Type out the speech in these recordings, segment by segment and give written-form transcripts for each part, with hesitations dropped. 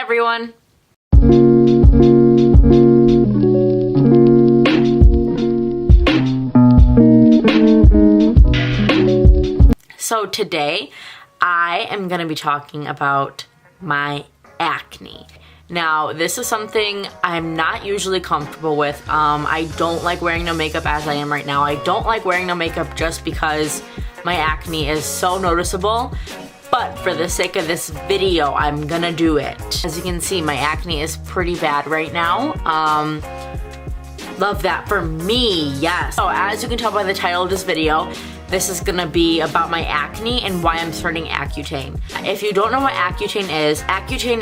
everyone. So today I am going to be talking about my acne. Now, this is something I'm not usually comfortable with. I don't like wearing no makeup as I am right now. I don't like wearing no makeup just because my acne is so noticeable. But for the sake of this video, I'm gonna do it. As you can see, my acne is pretty bad right now. Love that for me, yes. So as you can tell by the title of this video, this is gonna be about my acne and why I'm starting Accutane. If you don't know what Accutane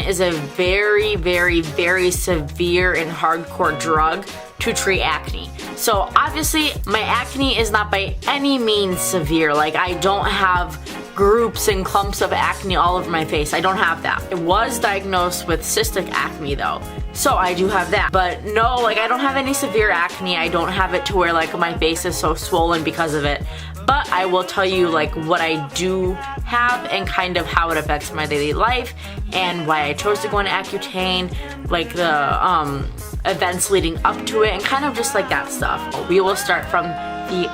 is a very, very, very severe and hardcore drug to treat acne. So obviously my acne is not by any means severe. Like, I don't have groups and clumps of acne all over my face. I don't have that. I was diagnosed with cystic acne though, so I do have that. But no, like, I don't have any severe acne. I don't have it to where like my face is so swollen because of it. But I will tell you like what I do have and kind of how it affects my daily life and why I chose to go on Accutane, like the events leading up to it and kind of just like that stuff. We will start from the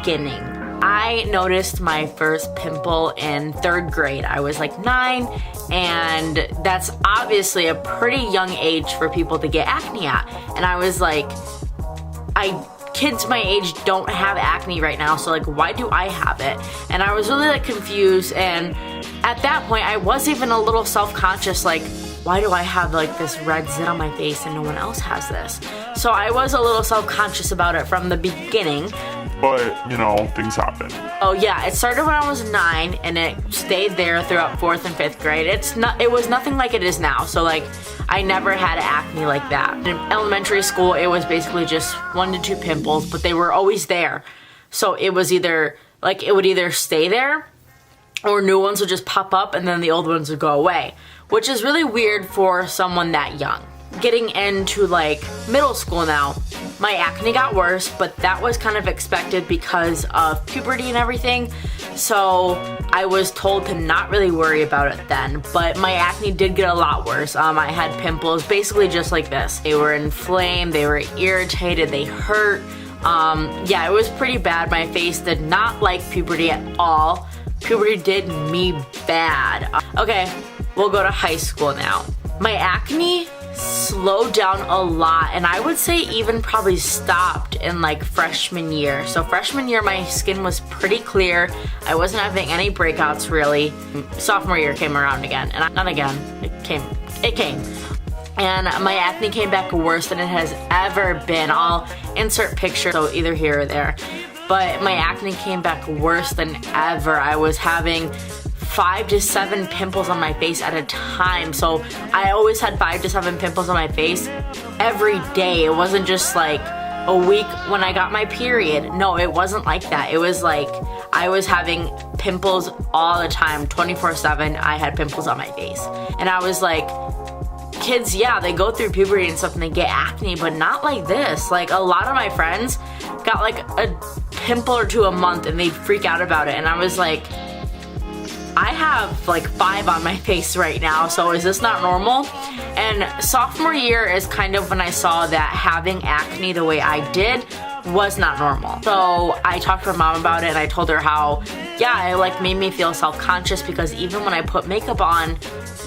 beginning. I noticed my first pimple in 3rd grade. I was like 9, and that's obviously a pretty young age for people to get acne at. And I was like, kids my age don't have acne right now, so like, why do I have it? And I was really like confused, and at that point I was even a little self-conscious, like, why do I have like this red zit on my face and no one else has this? So I was a little self-conscious about it from the beginning. But, you know, things happen. Oh yeah, it started when I was 9 and it stayed there throughout 4th and 5th grade. It was nothing like it is now. So like, I never had acne like that. In elementary school, it was basically just 1 to 2 pimples, but they were always there. So it was either, like, it would either stay there or new ones would just pop up and then the old ones would go away, which is really weird for someone that young. Getting into like middle school now, my acne got worse, but that was kind of expected because of puberty and everything. So I was told to not really worry about it then, but my acne did get a lot worse. I had pimples basically just like this. They were inflamed, they were irritated, they hurt. Yeah, it was pretty bad. My face did not like puberty at all. Puberty did me bad. Okay, we'll go to high school now. My acne slowed down a lot, and I would say even probably stopped in like freshman year. So freshman year my skin was pretty clear. I wasn't having any breakouts really. Sophomore year came around again, and not again, it came. And my acne came back worse than it has ever been. I'll insert pictures, so either here or there. But my acne came back worse than ever. I was having 5 to 7 pimples on my face at a time. So I always had 5 to 7 pimples on my face every day. It wasn't just like a week when I got my period. No, it wasn't like that. It was like I was having pimples all the time, 24/7. I had pimples on my face. And I was like, kids, yeah, they go through puberty and stuff and they get acne, but not like this. Like, a lot of my friends got like a pimple or 2 a month and they freak out about it. And I was like, I have like 5 on my face right now, so is this not normal? And sophomore year is kind of when I saw that having acne the way I did was not normal. So I talked to my mom about it, and I told her how, yeah, it like made me feel self-conscious because even when I put makeup on,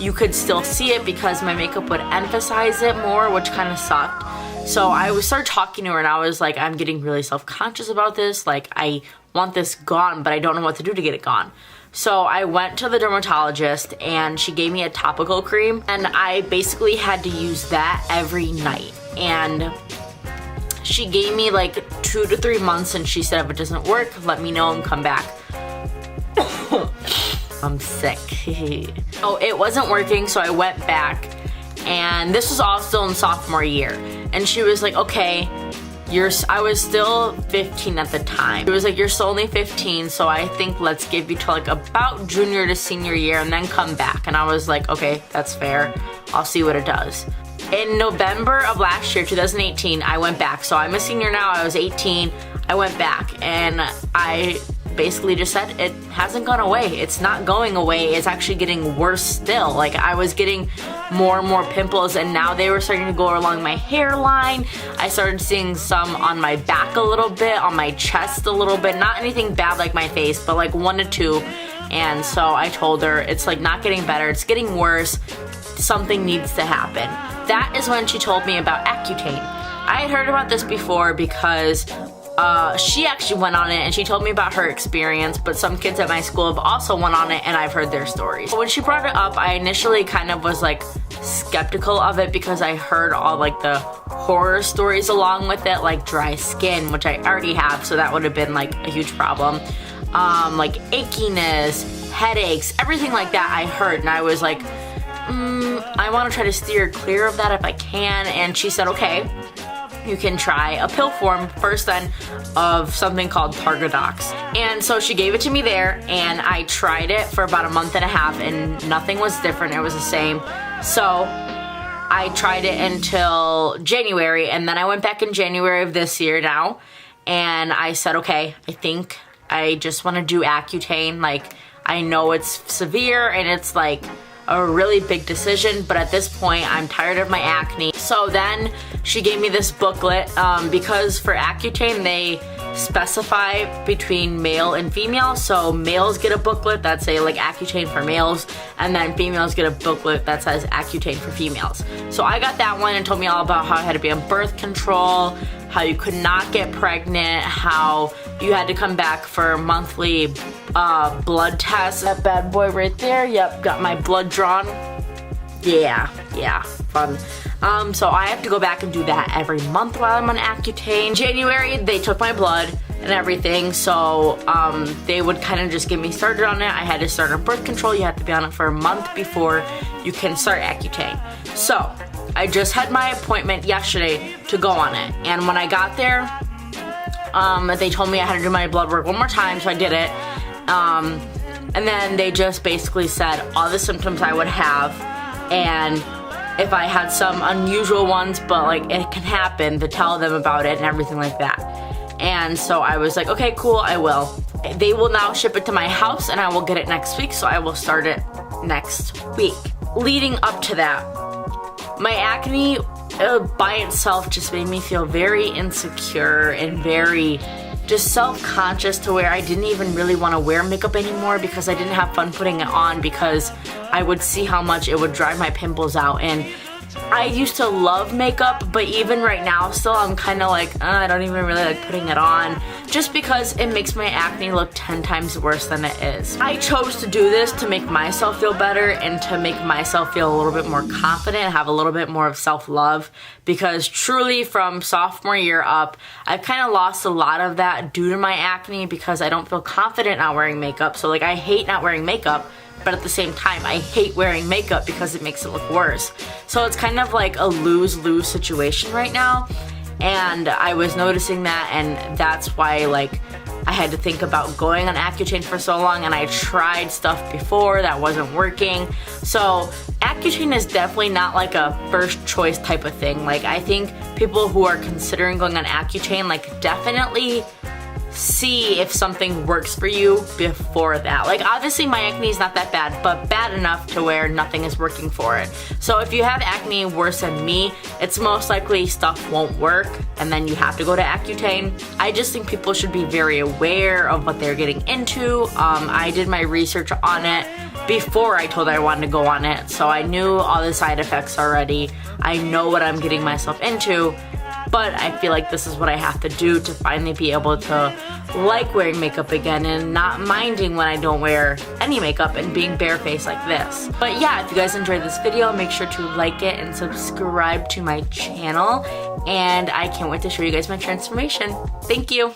you could still see it because my makeup would emphasize it more, which kind of sucked. So I started talking to her, and I was like, I'm getting really self-conscious about this. Like, I want this gone, but I don't know what to do to get it gone. So I went to the dermatologist and she gave me a topical cream, and I basically had to use that every night. And she gave me like 2 to 3 months, and she said if it doesn't work, let me know and come back. I'm sick. Oh, it wasn't working, so I went back, and this was all still in sophomore year. And she was like, okay, I was still 15 at the time. It was like, you're still only 15, so I think let's give you till like about junior to senior year and then come back. And I was like, okay, that's fair. I'll see what it does. In November of last year, 2018, I went back. So I'm a senior now. I was 18. I went back, and I basically just said it hasn't gone away. It's not going away. It's actually getting worse still. Like, I was getting more and more pimples, and now they were starting to go along my hairline. I started seeing some on my back a little bit, on my chest a little bit. Not anything bad like my face, but like 1 to 2. And so I told her, it's like not getting better, it's getting worse. Something needs to happen. That is when she told me about Accutane. I had heard about this before because she actually went on it, and she told me about her experience, but some kids at my school have also went on it, and I've heard their stories. When she brought it up, I initially kind of was like skeptical of it because I heard all like the horror stories along with it, like dry skin, which I already have, so that would have been like a huge problem. Like achiness, headaches, everything like that I heard, and I was like, I want to try to steer clear of that if I can. And she said, okay, you can try a pill form first then of something called Targadox. And so she gave it to me there, and I tried it for about a month and a half, and nothing was different. It was the same. So I tried it until January, and then I went back in January of this year now, and I said, okay, I think I just want to do Accutane. Like, I know it's severe and it's like a really big decision, but at this point I'm tired of my acne. So then she gave me this booklet because for Accutane they specify between male and female. So males get a booklet that say like Accutane for males, and then females get a booklet that says Accutane for females. So I got that one and told me all about how I had to be on birth control, how you could not get pregnant, how you had to come back for monthly blood tests. That bad boy right there, yep, got my blood drawn. Yeah, fun. So I have to go back and do that every month while I'm on Accutane. January, they took my blood and everything, so they would kind of just get me started on it. I had to start on birth control. You have to be on it for a month before you can start Accutane. So I just had my appointment yesterday to go on it, and when I got there, they told me I had to do my blood work one more time, so I did it. And then they just basically said all the symptoms I would have, and if I had some unusual ones, but like it can happen, to tell them about it and everything like that. And so I was like, okay, cool, I will. They will now ship it to my house, and I will get it next week, so I will start it next week. Leading up to that, my acne by itself just made me feel very insecure and very just self-conscious, to where I didn't even really want to wear makeup anymore because I didn't have fun putting it on, because I would see how much it would drive my pimples out. And I used to love makeup, but even right now still I'm kind of like, I don't even really like putting it on, just because it makes my acne look 10 times worse than it is. I chose to do this to make myself feel better and to make myself feel a little bit more confident, have a little bit more of self-love, because truly from sophomore year up, I've kind of lost a lot of that due to my acne, because I don't feel confident not wearing makeup. So like, I hate not wearing makeup, but at the same time, I hate wearing makeup because it makes it look worse. So it's kind of like a lose-lose situation right now. And I was noticing that, and that's why like I had to think about going on Accutane for so long, and I tried stuff before that wasn't working. So Accutane is definitely not like a first choice type of thing. Like, I think people who are considering going on Accutane, like, definitely see if something works for you before that. Like, obviously my acne is not that bad, but bad enough to where nothing is working for it. So if you have acne worse than me, it's most likely stuff won't work, and then you have to go to Accutane. I just think people should be very aware of what they're getting into. I did my research on it before I told her I wanted to go on it, so I knew all the side effects already. I know what I'm getting myself into. But I feel like this is what I have to do to finally be able to like wearing makeup again and not minding when I don't wear any makeup and being barefaced like this. But yeah, if you guys enjoyed this video, make sure to like it and subscribe to my channel. And I can't wait to show you guys my transformation. Thank you.